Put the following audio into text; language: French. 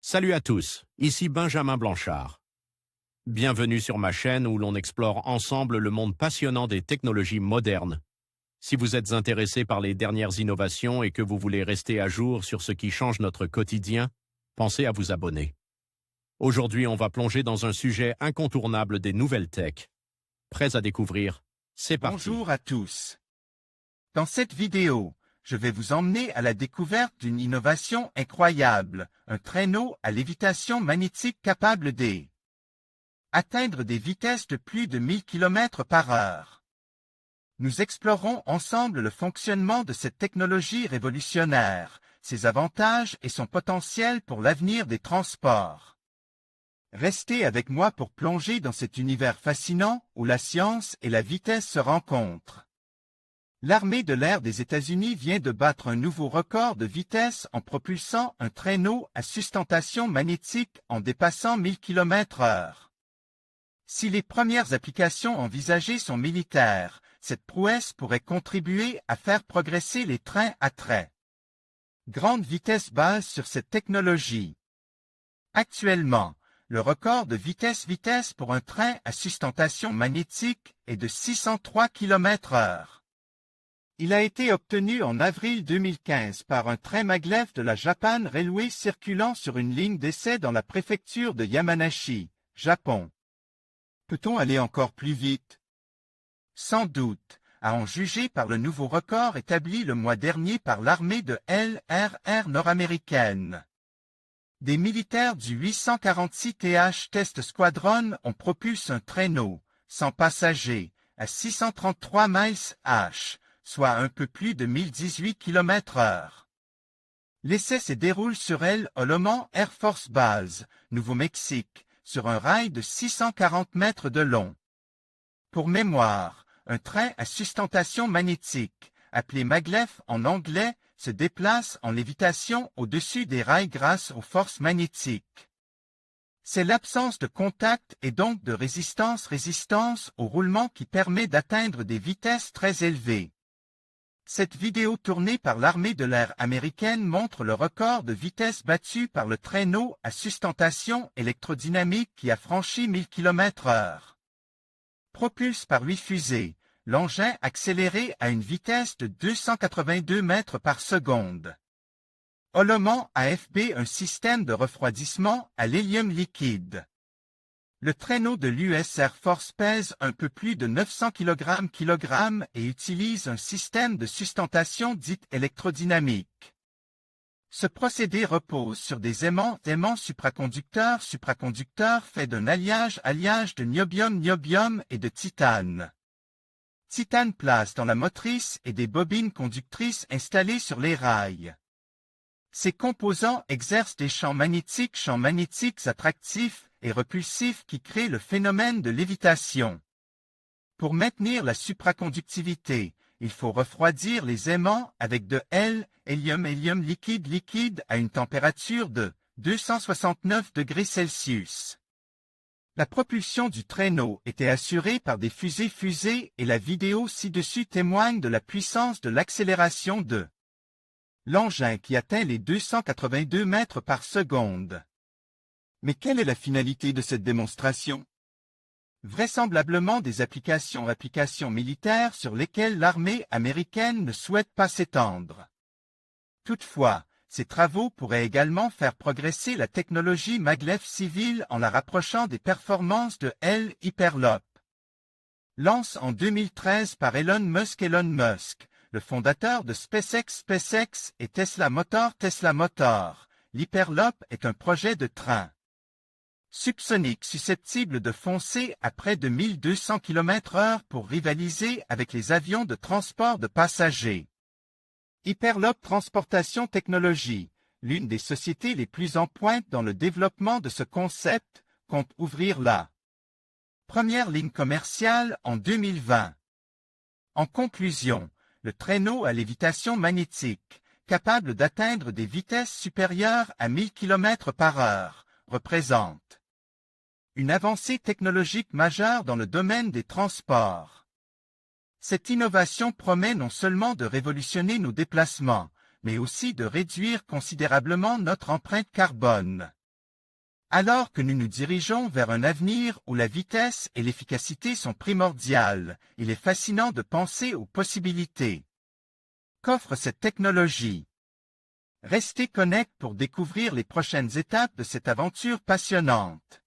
Salut à tous, ici Benjamin Blanchard. Bienvenue sur ma chaîne où l'on explore ensemble le monde passionnant des technologies modernes. Si vous êtes intéressé par les dernières innovations et que vous voulez rester à jour sur ce qui change notre quotidien, pensez à vous abonner. Aujourd'hui, on va plonger dans un sujet incontournable des nouvelles tech. Prêts à découvrir? C'est parti. Bonjour à tous. Dans cette vidéo, je vais vous emmener à la découverte d'une innovation incroyable, un traîneau à lévitation magnétique capable d'atteindre des vitesses de plus de 1000 km par heure. Nous explorerons ensemble le fonctionnement de cette technologie révolutionnaire, ses avantages et son potentiel pour l'avenir des transports. Restez avec moi pour plonger dans cet univers fascinant où la science et la vitesse se rencontrent. L'armée de l'air des États-Unis vient de battre un nouveau record de vitesse en propulsant un traîneau à sustentation magnétique en dépassant 1000 km/h. Si les premières applications envisagées sont militaires, cette prouesse pourrait contribuer à faire progresser les trains à très grande vitesse basée sur cette technologie. Actuellement, le record de vitesse pour un train à sustentation magnétique est de 603 km/h. Il a été obtenu en avril 2015 par un train maglev de la Japan Railway circulant sur une ligne d'essai dans la préfecture de Yamanashi, Japon. Peut-on aller encore plus vite? Sans doute, à en juger par le nouveau record établi le mois dernier par l'armée de l'RR nord-américaine. Des militaires du 846 TH Test Squadron ont propulsé un traîneau, sans passagers, à 633 miles/h, soit un peu plus de 1018 km/h. L'essai se déroule sur El Oloman Air Force Base, Nouveau-Mexique, sur un rail de 640 mètres de long. Pour mémoire, un train à sustentation magnétique, appelé maglev en anglais, se déplace en lévitation au-dessus des rails grâce aux forces magnétiques. C'est l'absence de contact et donc de résistance au roulement qui permet d'atteindre des vitesses très élevées. Cette vidéo tournée par l'armée de l'air américaine montre le record de vitesse battu par le traîneau à sustentation électrodynamique qui a franchi 1000 km/h. Propulsé par 8 fusées, l'engin accéléré à une vitesse de 282 mètres par seconde. Oloman AFB un système de refroidissement à l'hélium liquide. Le traîneau de l'US Air Force pèse un peu plus de 900 kg et utilise un système de sustentation dite électrodynamique. Ce procédé repose sur des aimants supraconducteurs faits d'un alliage de niobium et de titane. Titane place dans la motrice et des bobines conductrices installées sur les rails. Ces composants exercent des champs magnétiques attractifs et repulsifs qui créent le phénomène de lévitation. Pour maintenir la supraconductivité, il faut refroidir les aimants avec de l'hélium liquide à une température de 269 degrés Celsius. La propulsion du traîneau était assurée par des fusées et la vidéo ci-dessus témoigne de la puissance de l'accélération de l'engin qui atteint les 282 mètres par seconde. Mais quelle est la finalité de cette démonstration? Vraisemblablement des applications militaires sur lesquelles l'armée américaine ne souhaite pas s'étendre. Toutefois, ces travaux pourraient également faire progresser la technologie maglev civile en la rapprochant des performances de l'Hyperloop. Lance en 2013 par Elon Musk, le fondateur de SpaceX et Tesla Motor, l'Hyperloop est un projet de train subsonique susceptible de foncer à près de 1200 km/h pour rivaliser avec les avions de transport de passagers. Hyperloop Transportation Technologies, l'une des sociétés les plus en pointe dans le développement de ce concept, compte ouvrir la première ligne commerciale en 2020. En conclusion, le traîneau à lévitation magnétique, capable d'atteindre des vitesses supérieures à 1000 km/h, représente une avancée technologique majeure dans le domaine des transports. Cette innovation promet non seulement de révolutionner nos déplacements, mais aussi de réduire considérablement notre empreinte carbone. Alors que nous nous dirigeons vers un avenir où la vitesse et l'efficacité sont primordiales, il est fascinant de penser aux possibilités qu'offre cette technologie. Restez connectés pour découvrir les prochaines étapes de cette aventure passionnante.